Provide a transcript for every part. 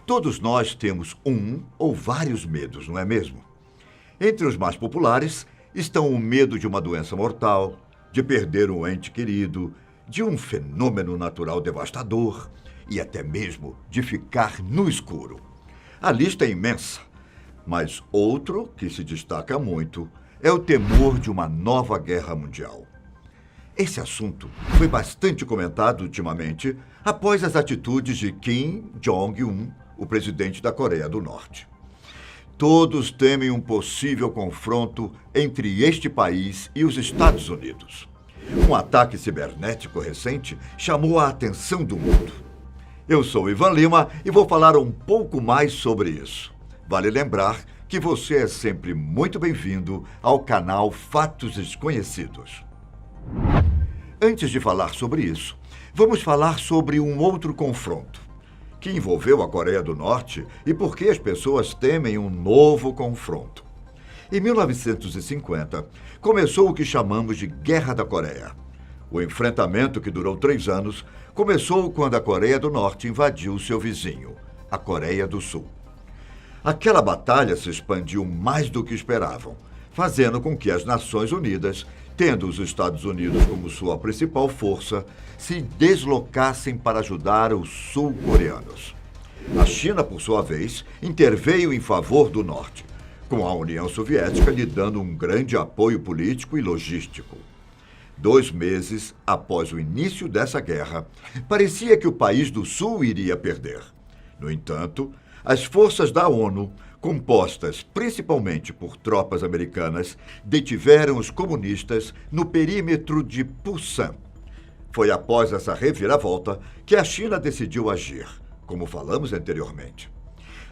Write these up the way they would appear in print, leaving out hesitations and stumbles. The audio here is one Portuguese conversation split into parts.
Todos nós temos um ou vários medos, não é mesmo? Entre os mais populares estão o medo de uma doença mortal, de perder um ente querido, de um fenômeno natural devastador e até mesmo de ficar no escuro. A lista é imensa, mas outro que se destaca muito é o temor de uma nova guerra mundial. Esse assunto foi bastante comentado ultimamente após as atitudes de Kim Jong-un, o presidente da Coreia do Norte. Todos temem um possível confronto entre este país e os Estados Unidos. Um ataque cibernético recente chamou a atenção do mundo. Eu sou Ivan Lima e vou falar um pouco mais sobre isso. Vale lembrar que você é sempre muito bem-vindo ao canal Fatos Desconhecidos. Antes de falar sobre isso, vamos falar sobre um outro confronto, que envolveu a Coreia do Norte e por que as pessoas temem um novo confronto. Em 1950, começou o que chamamos de Guerra da Coreia. O enfrentamento, que durou 3 anos, começou quando a Coreia do Norte invadiu seu vizinho, a Coreia do Sul. Aquela batalha se expandiu mais do que esperavam, fazendo com que as Nações Unidas, tendo os Estados Unidos como sua principal força, se deslocassem para ajudar os sul-coreanos. A China, por sua vez, interveio em favor do Norte, com a União Soviética lhe dando um grande apoio político e logístico. 2 meses após o início dessa guerra, parecia que o país do Sul iria perder. No entanto, as forças da ONU, compostas principalmente por tropas americanas, detiveram os comunistas no perímetro de Pusan. Foi após essa reviravolta que a China decidiu agir, como falamos anteriormente.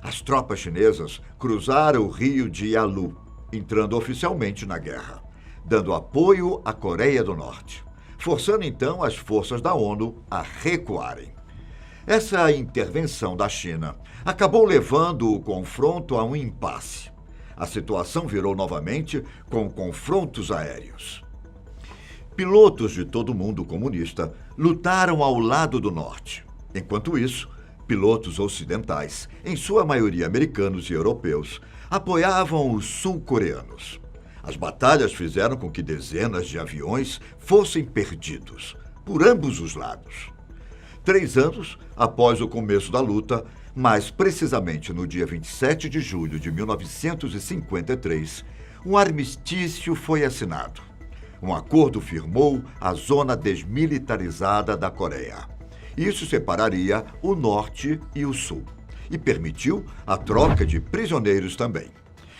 As tropas chinesas cruzaram o rio de Yalu, entrando oficialmente na guerra, dando apoio à Coreia do Norte, forçando então as forças da ONU a recuarem. Essa intervenção da China acabou levando o confronto a um impasse. A situação virou novamente com confrontos aéreos. Pilotos de todo o mundo comunista lutaram ao lado do Norte. Enquanto isso, pilotos ocidentais, em sua maioria americanos e europeus, apoiavam os sul-coreanos. As batalhas fizeram com que dezenas de aviões fossem perdidos, por ambos os lados. 3 anos após o começo da luta, mais precisamente no dia 27 de julho de 1953, um armistício foi assinado. Um acordo firmou a zona desmilitarizada da Coreia. Isso separaria o Norte e o Sul e permitiu a troca de prisioneiros também.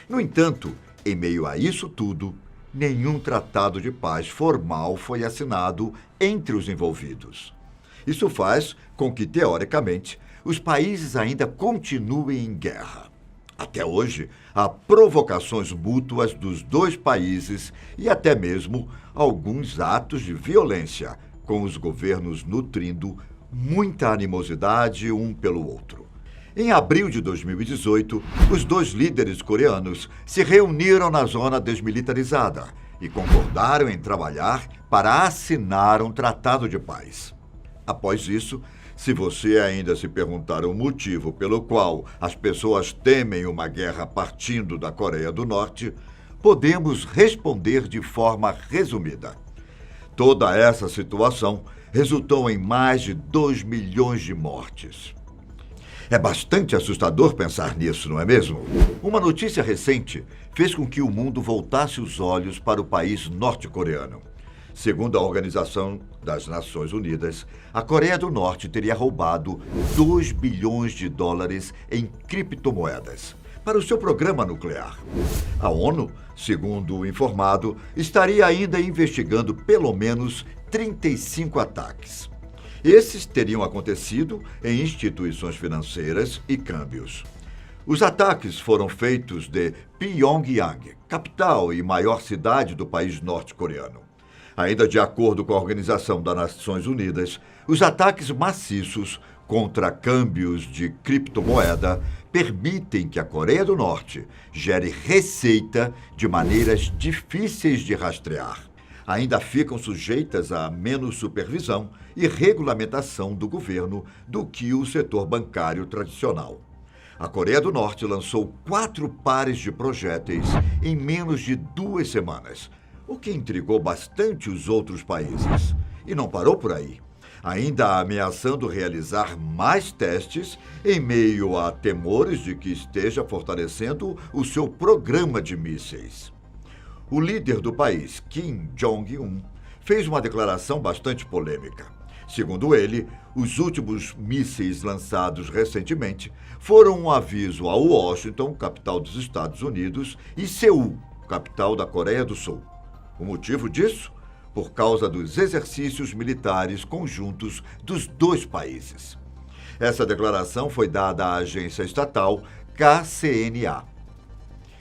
No entanto, em meio a isso tudo, nenhum tratado de paz formal foi assinado entre os envolvidos. Isso faz com que, teoricamente, os países ainda continuem em guerra. Até hoje, há provocações mútuas dos 2 países e até mesmo alguns atos de violência, com os governos nutrindo muita animosidade um pelo outro. Em abril de 2018, os 2 líderes coreanos se reuniram na zona desmilitarizada e concordaram em trabalhar para assinar um tratado de paz. Após isso, se você ainda se perguntar o motivo pelo qual as pessoas temem uma guerra partindo da Coreia do Norte, podemos responder de forma resumida. Toda essa situação resultou em mais de 2 milhões de mortes. É bastante assustador pensar nisso, não é mesmo? Uma notícia recente fez com que o mundo voltasse os olhos para o país norte-coreano. Segundo a Organização das Nações Unidas, a Coreia do Norte teria roubado 2 bilhões de dólares em criptomoedas para o seu programa nuclear. A ONU, segundo o informado, estaria ainda investigando pelo menos 35 ataques. Esses teriam acontecido em instituições financeiras e câmbios. Os ataques foram feitos de Pyongyang, capital e maior cidade do país norte-coreano. Ainda de acordo com a Organização das Nações Unidas, os ataques maciços contra câmbios de criptomoeda permitem que a Coreia do Norte gere receita de maneiras difíceis de rastrear. Ainda ficam sujeitas a menos supervisão e regulamentação do governo do que o setor bancário tradicional. A Coreia do Norte lançou 4 pares de projéteis em menos de 2 semanas, o que intrigou bastante os outros países. E não parou por aí, ainda ameaçando realizar mais testes em meio a temores de que esteja fortalecendo o seu programa de mísseis. O líder do país, Kim Jong-un, fez uma declaração bastante polêmica. Segundo ele, os últimos mísseis lançados recentemente foram um aviso a Washington, capital dos Estados Unidos, e Seul, capital da Coreia do Sul. O motivo disso? Por causa dos exercícios militares conjuntos dos 2 países. Essa declaração foi dada à agência estatal KCNA.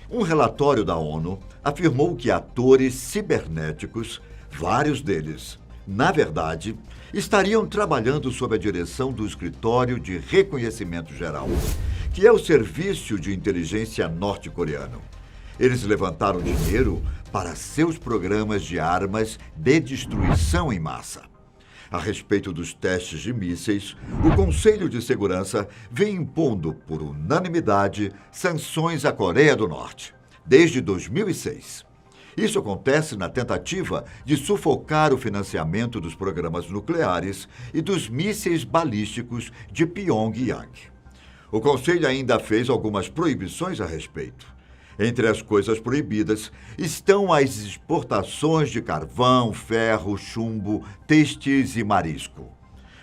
Um relatório da ONU afirmou que atores cibernéticos, vários deles, na verdade, estariam trabalhando sob a direção do Escritório de Reconhecimento Geral, que é o serviço de inteligência norte-coreano. Eles levantaram dinheiro para seus programas de armas de destruição em massa. A respeito dos testes de mísseis, o Conselho de Segurança vem impondo, por unanimidade, sanções à Coreia do Norte, desde 2006. Isso acontece na tentativa de sufocar o financiamento dos programas nucleares e dos mísseis balísticos de Pyongyang. O Conselho ainda fez algumas proibições a respeito. Entre as coisas proibidas estão as exportações de carvão, ferro, chumbo, têxteis e marisco.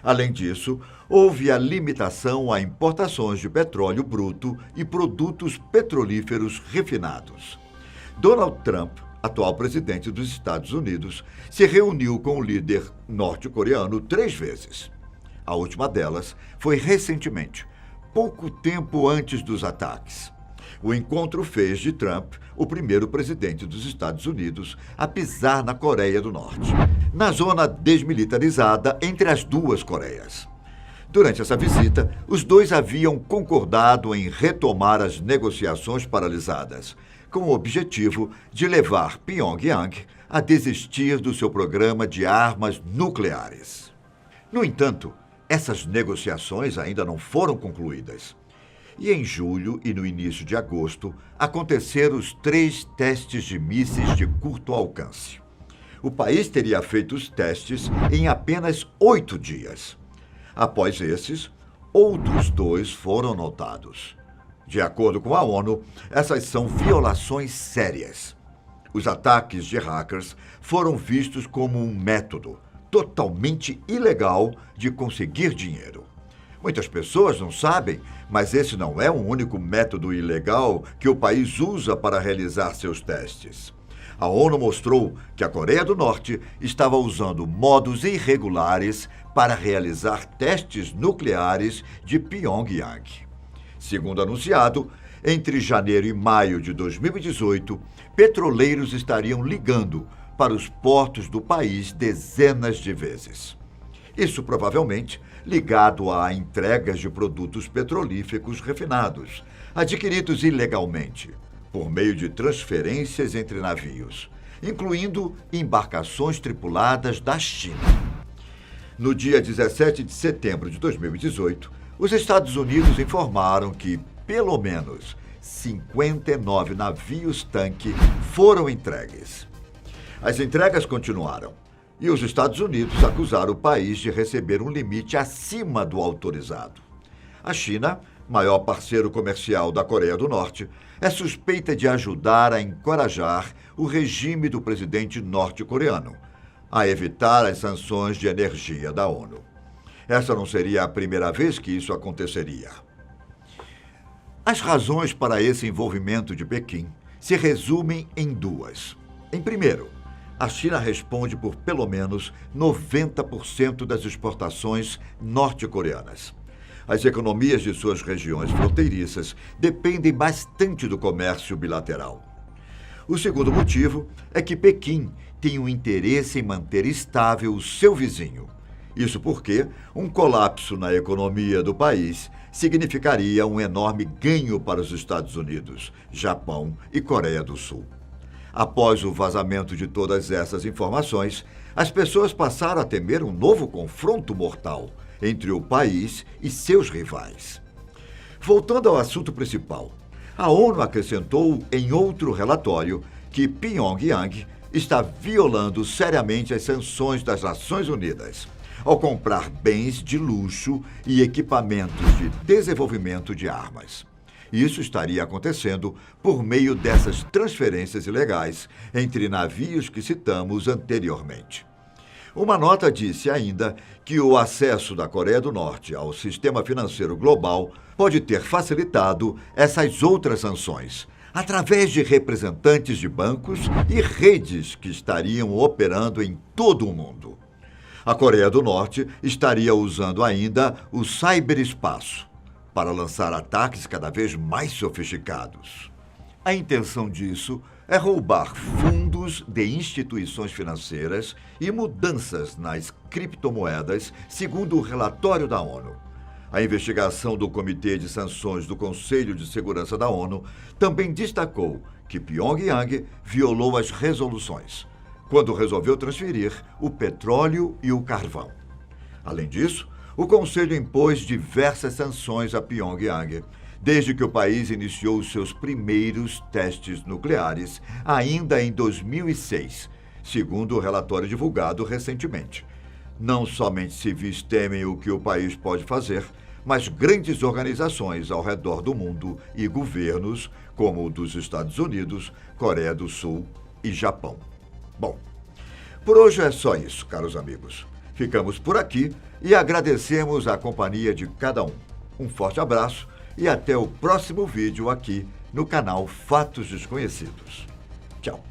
Além disso, houve a limitação a importações de petróleo bruto e produtos petrolíferos refinados. Donald Trump, atual presidente dos Estados Unidos, se reuniu com o líder norte-coreano 3 vezes. A última delas foi recentemente, pouco tempo antes dos ataques. O encontro fez de Trump o primeiro presidente dos Estados Unidos a pisar na Coreia do Norte, na zona desmilitarizada entre as 2 Coreias. Durante essa visita, os 2 haviam concordado em retomar as negociações paralisadas, com o objetivo de levar Pyongyang a desistir do seu programa de armas nucleares. No entanto, essas negociações ainda não foram concluídas. E em julho e no início de agosto, aconteceram os 3 testes de mísseis de curto alcance. O país teria feito os testes em apenas 8 dias. Após esses, outros 2 foram notados. De acordo com a ONU, essas são violações sérias. Os ataques de hackers foram vistos como um método totalmente ilegal de conseguir dinheiro. Muitas pessoas não sabem, mas esse não é o único método ilegal que o país usa para realizar seus testes. A ONU mostrou que a Coreia do Norte estava usando modos irregulares para realizar testes nucleares de Pyongyang. Segundo anunciado, entre janeiro e maio de 2018, petroleiros estariam ligando para os portos do país dezenas de vezes. Isso provavelmente ligado a entregas de produtos petrolíferos refinados, adquiridos ilegalmente, por meio de transferências entre navios, incluindo embarcações tripuladas da China. No dia 17 de setembro de 2018, os Estados Unidos informaram que, pelo menos, 59 navios-tanque foram entregues. As entregas continuaram. E os Estados Unidos acusaram o país de receber um limite acima do autorizado. A China, maior parceiro comercial da Coreia do Norte, é suspeita de ajudar a encorajar o regime do presidente norte-coreano a evitar as sanções de energia da ONU. Essa não seria a primeira vez que isso aconteceria. As razões para esse envolvimento de Pequim se resumem em 2. Em primeiro, a China responde por pelo menos 90% das exportações norte-coreanas. As economias de suas regiões fronteiriças dependem bastante do comércio bilateral. O segundo motivo é que Pequim tem um interesse em manter estável o seu vizinho. Isso porque um colapso na economia do país significaria um enorme ganho para os Estados Unidos, Japão e Coreia do Sul. Após o vazamento de todas essas informações, as pessoas passaram a temer um novo confronto mortal entre o país e seus rivais. Voltando ao assunto principal, a ONU acrescentou em outro relatório que Pyongyang está violando seriamente as sanções das Nações Unidas ao comprar bens de luxo e equipamentos de desenvolvimento de armas. Isso estaria acontecendo por meio dessas transferências ilegais entre navios que citamos anteriormente. Uma nota disse ainda que o acesso da Coreia do Norte ao sistema financeiro global pode ter facilitado essas outras sanções, através de representantes de bancos e redes que estariam operando em todo o mundo. A Coreia do Norte estaria usando ainda o ciberespaço para lançar ataques cada vez mais sofisticados. A intenção disso é roubar fundos de instituições financeiras e mudanças nas criptomoedas, segundo o relatório da ONU. A investigação do Comitê de Sanções do Conselho de Segurança da ONU também destacou que Pyongyang violou as resoluções, quando resolveu transferir o petróleo e o carvão. Além disso, o Conselho impôs diversas sanções a Pyongyang, desde que o país iniciou seus primeiros testes nucleares, ainda em 2006, segundo o relatório divulgado recentemente. Não somente civis temem o que o país pode fazer, mas grandes organizações ao redor do mundo e governos, como o dos Estados Unidos, Coreia do Sul e Japão. Bom, por hoje é só isso, caros amigos. Ficamos por aqui e agradecemos a companhia de cada um. Um forte abraço e até o próximo vídeo aqui no canal Fatos Desconhecidos. Tchau.